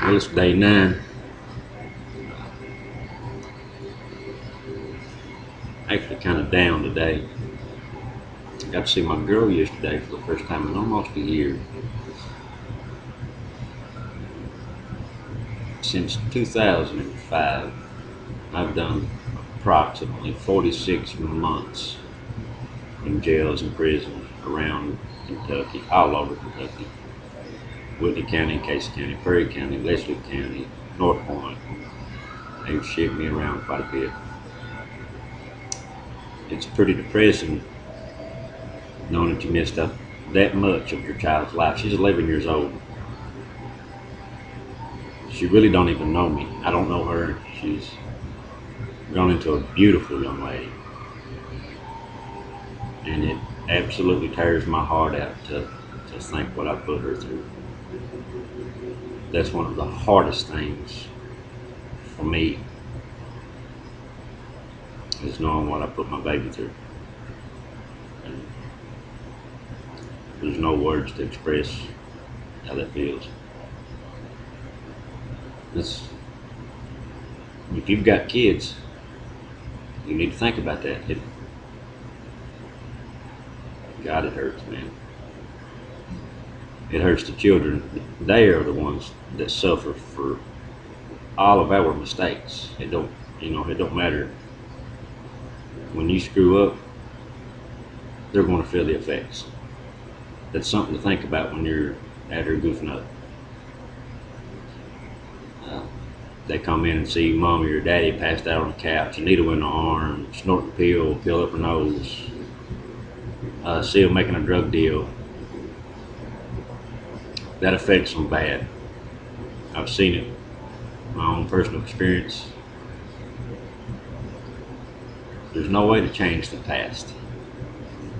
Well, it's day 9. Actually, kind of down today. I got to see my girl yesterday for the first time in almost a year. Since 2005, I've done approximately 46 months in jails and prisons around Kentucky, all over Kentucky. Whitney County, Casey County, Perry County, Leslie County, North Point. They've shipped me around quite a bit. It's pretty depressing knowing that you missed up that much of your child's life. She's 11 years old. She really don't even know me. I don't know her. She's grown into a beautiful young lady. And it absolutely tears my heart out to think what I put her through. That's one of the hardest things for me, is knowing what I put my baby through. And there's no words to express how that feels. It's, if you've got kids, you need to think about that. God, it hurts, man. It hurts the children. They are the ones that suffer for all of our mistakes. It don't matter. When you screw up, they're going to feel the effects. That's something to think about when you're out here goofing up. They come in and see mommy or daddy passed out on the couch, a needle in the arm, snorting a pill up her nose, see them making a drug deal. That affects them bad. I've seen it, my own personal experience. There's no way to change the past,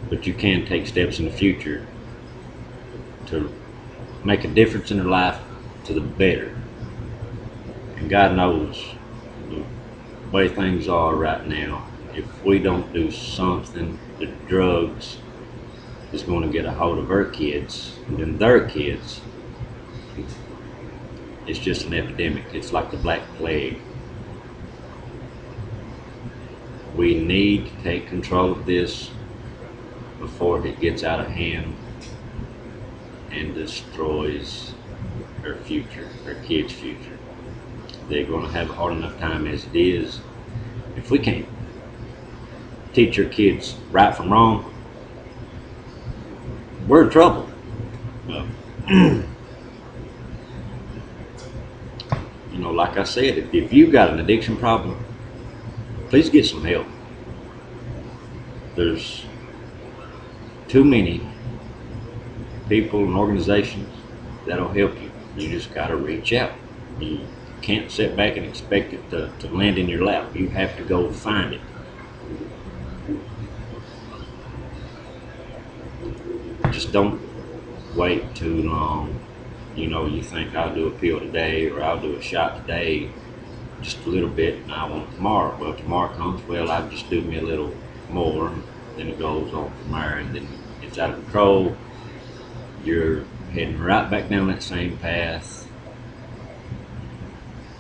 but you can take steps in the future to make a difference in their life to the better. And God knows the way things are right now. If we don't do something, the drugs is going to get a hold of our kids and then their kids. It's just an epidemic. It's like the Black Plague. We need to take control of this before it gets out of hand and destroys our future, our kids' future. They're going to have a hard enough time as it is. If we can't teach your kids right from wrong, we're in trouble. Like I said, if you've got an addiction problem, please get some help. There's too many people and organizations that'll help you. You just got to reach out. You can't sit back and expect it to land in your lap. You have to go find it. Just don't wait too long. You think I'll do a pill today or I'll do a shot today, just a little bit, and I want tomorrow. Well, tomorrow comes, well, I'll just do me a little more, and then it goes on from there, and then it's out of control. You're heading right back down that same path.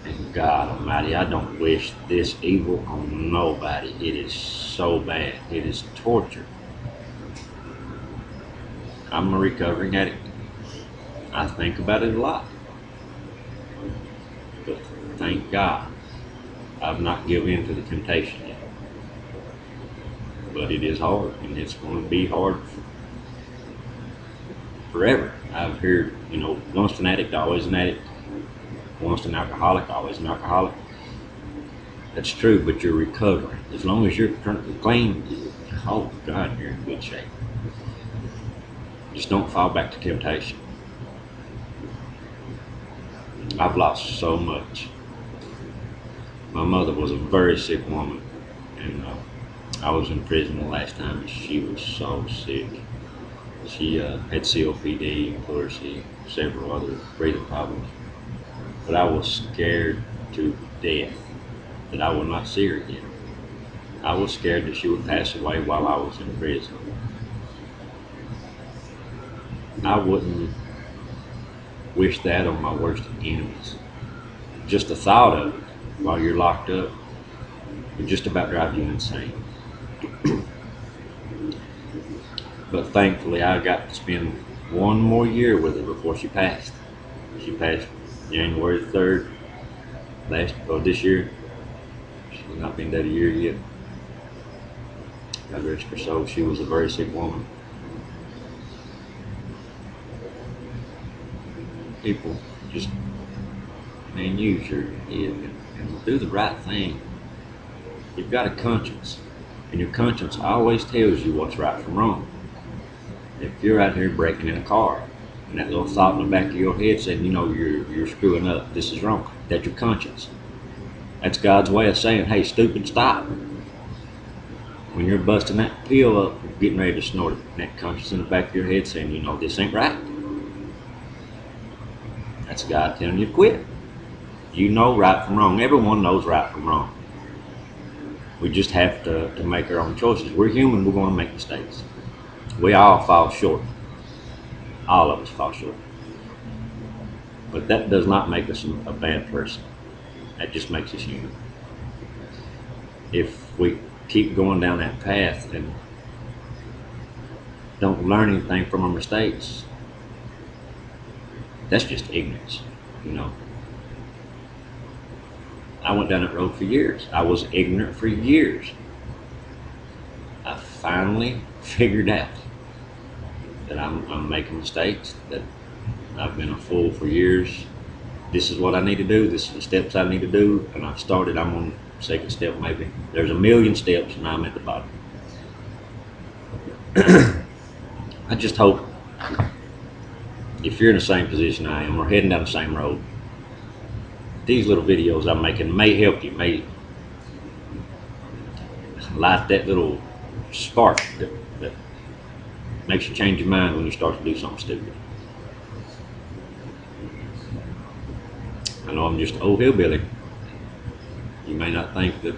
And God Almighty, I don't wish this evil on nobody. It is so bad. It is torture. I'm a recovering addict. I think about it a lot. But thank God, I've not given in to the temptation yet. But it is hard, and it's going to be hard forever. I've heard, once an addict, always an addict. Once an alcoholic, always an alcoholic. That's true, but you're recovering. As long as you're clean, oh God, you're in good shape. Just don't fall back to temptation. I've lost so much. My mother was a very sick woman, and I was in prison the last time, and she was so sick. She had COPD, pleurisy, several other breathing problems. But I was scared to death that I would not see her again. I was scared that she would pass away while I was in prison. I wouldn't wish that on my worst enemies. Just the thought of it while you're locked up would just about drive you insane. But thankfully, I got to spend one more year with her before she passed. She passed January 3rd this year. She's not been dead a year yet. God rest her soul. She was a very sick woman. People just, man, use your head and do the right thing. You've got a conscience, and your conscience always tells you what's right from wrong. If you're out here breaking in a car, and that little thought in the back of your head saying, you know, you're screwing up, this is wrong, that's your conscience. That's God's way of saying, hey, stupid, stop. When you're busting that pill up, getting ready to snort it, and that conscience in the back of your head saying, you know, this ain't right. That's God telling you to quit. You know right from wrong. Everyone knows right from wrong. We just have to make our own choices. We're human, we're going to make mistakes. We all fall short. All of us fall short. But that does not make us a bad person. That just makes us human. If we keep going down that path and don't learn anything from our mistakes, that's just ignorance, you know. I went down that road for years. I was ignorant for years. I finally figured out that I'm making mistakes, that I've been a fool for years. This is what I need to do. This is the steps I need to do. And I've started, I'm on the second step maybe. There's a million steps and I'm at the bottom. I just hope if you're in the same position I am, or heading down the same road, these little videos I'm making may help you, may light that little spark that makes you change your mind when you start to do something stupid. I know I'm just an old hillbilly. You may not think that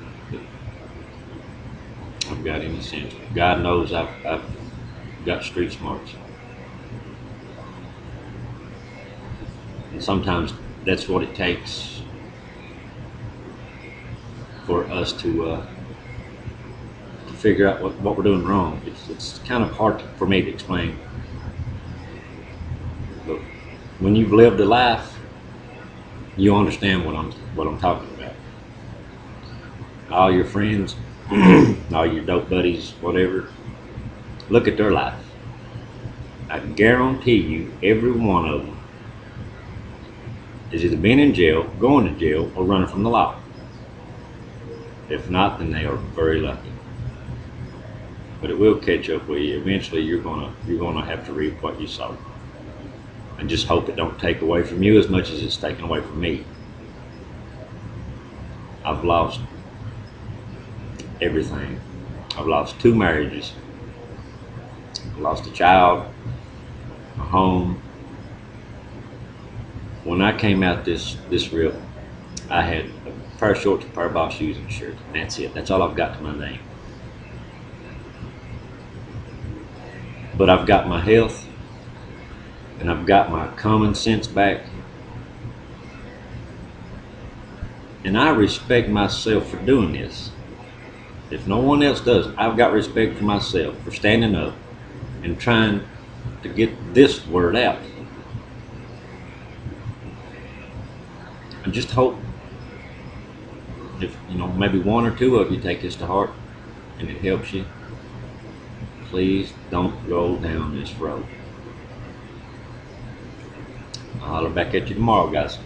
I've got any sense. God knows I've got street smarts. And sometimes that's what it takes for us to figure out what we're doing wrong. It's kind of hard for me to explain. But when you've lived a life, you understand what I'm talking about. All your friends, all your dope buddies, whatever, look at their life. I guarantee you, every one of them is either been in jail, going to jail, or running from the law. If not, then they are very lucky. But it will catch up with you. Eventually, you're gonna have to reap what you sow. And just hope it don't take away from you as much as it's taken away from me. I've lost everything. I've lost 2 marriages. I lost a child, a home. When I came out this real, I had a pair of shorts, a pair of ball shoes, and a shirt. And that's it. That's all I've got to my name. But I've got my health, and I've got my common sense back. And I respect myself for doing this. If no one else does, I've got respect for myself for standing up and trying to get this word out. I just hope if, you know, maybe 1 or 2 of you take this to heart and it helps you, please don't go down this road. I'll holler back at you tomorrow, guys.